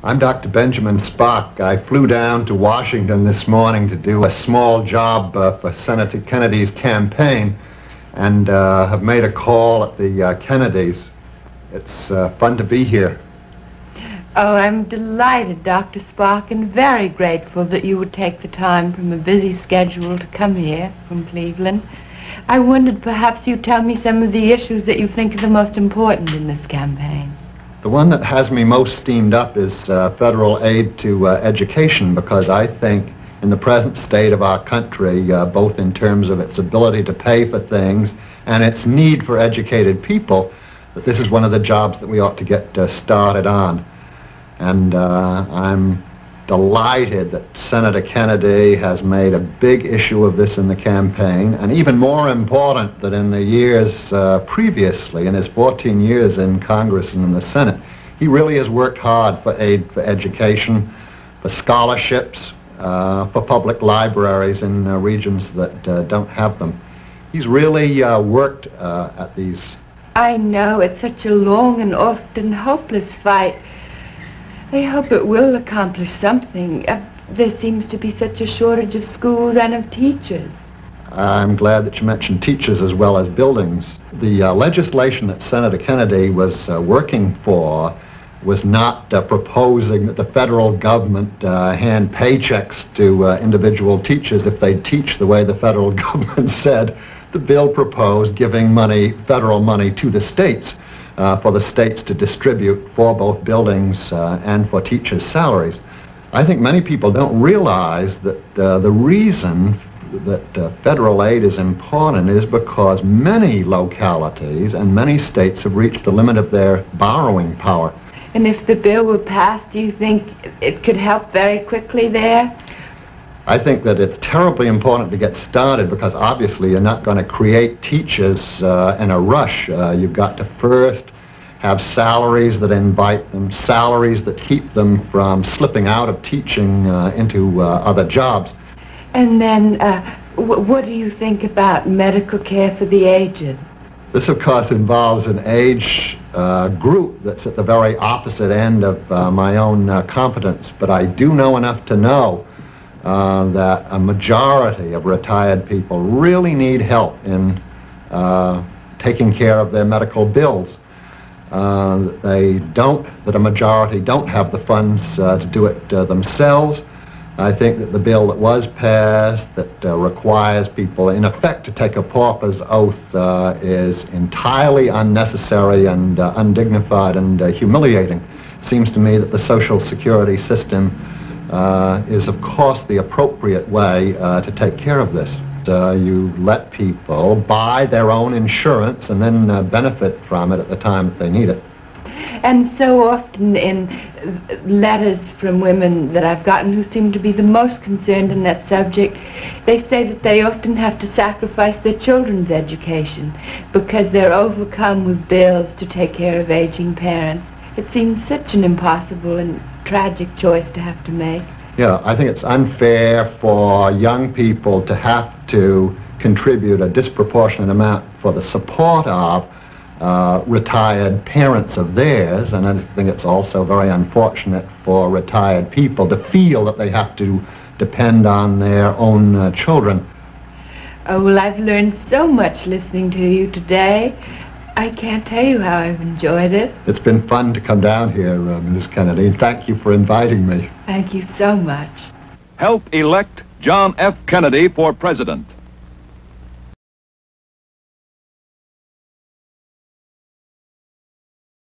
I'm Dr. Benjamin Spock. I flew down to Washington this morning to do a small job for Senator Kennedy's campaign and have made a call at the Kennedys. It's fun to be here. Oh, I'm delighted, Dr. Spock, and very grateful that you would take the time from a busy schedule to come here from Cleveland. I wondered perhaps you'd tell me some of the issues that you think are the most important in this campaign. The one that has me most steamed up is federal aid to education, because I think in the present state of our country, both in terms of its ability to pay for things and its need for educated people, that this is one of the jobs that we ought to get started on. And I'm delighted that Senator Kennedy has made a big issue of this in the campaign, and even more important that in the years previously, in his 14 years in Congress and in the Senate, he really has worked hard for aid for education, for scholarships, for public libraries in regions that don't have them. He's really worked at these. I know it's such a long and often hopeless fight. I hope it will accomplish something. There seems to be such a shortage of schools and of teachers. I'm glad that you mentioned teachers as well as buildings. The legislation that Senator Kennedy was working for was not proposing that the federal government hand paychecks to individual teachers if they teach the way the federal government said. The bill proposed giving money, federal money, to the states for the states to distribute for both buildings and for teachers' salaries. I think many people don't realize that the reason that federal aid is important is because many localities and many states have reached the limit of their borrowing power. And if the bill were passed, do you think it could help very quickly there? I think that it's terribly important to get started, because obviously you're not going to create teachers in a rush. You've got to first have salaries that invite them, salaries that keep them from slipping out of teaching into other jobs. And then what do you think about medical care for the aged? This, of course, involves an age group that's at the very opposite end of my own competence, but I do know enough to know that a majority of retired people really need help in taking care of their medical bills. That a majority don't have the funds to do it themselves. I think that the bill that was passed that requires people, in effect, to take a pauper's oath is entirely unnecessary and undignified and humiliating. It seems to me that the Social Security system is, of course, the appropriate way to take care of this. You let people buy their own insurance and then benefit from it at the time that they need it. And so often in letters from women that I've gotten who seem to be the most concerned in that subject, they say that they often have to sacrifice their children's education because they're overcome with bills to take care of aging parents. It seems such an impossible and tragic choice to have to make. Yeah, I think it's unfair for young people to have to contribute a disproportionate amount for the support of retired parents of theirs, and I think it's also very unfortunate for retired people to feel that they have to depend on their own children. Oh, well, I've learned so much listening to you today. I can't tell you how I've enjoyed it. It's been fun to come down here, Mrs. Kennedy, and thank you for inviting me. Thank you so much. Help elect John F. Kennedy for president.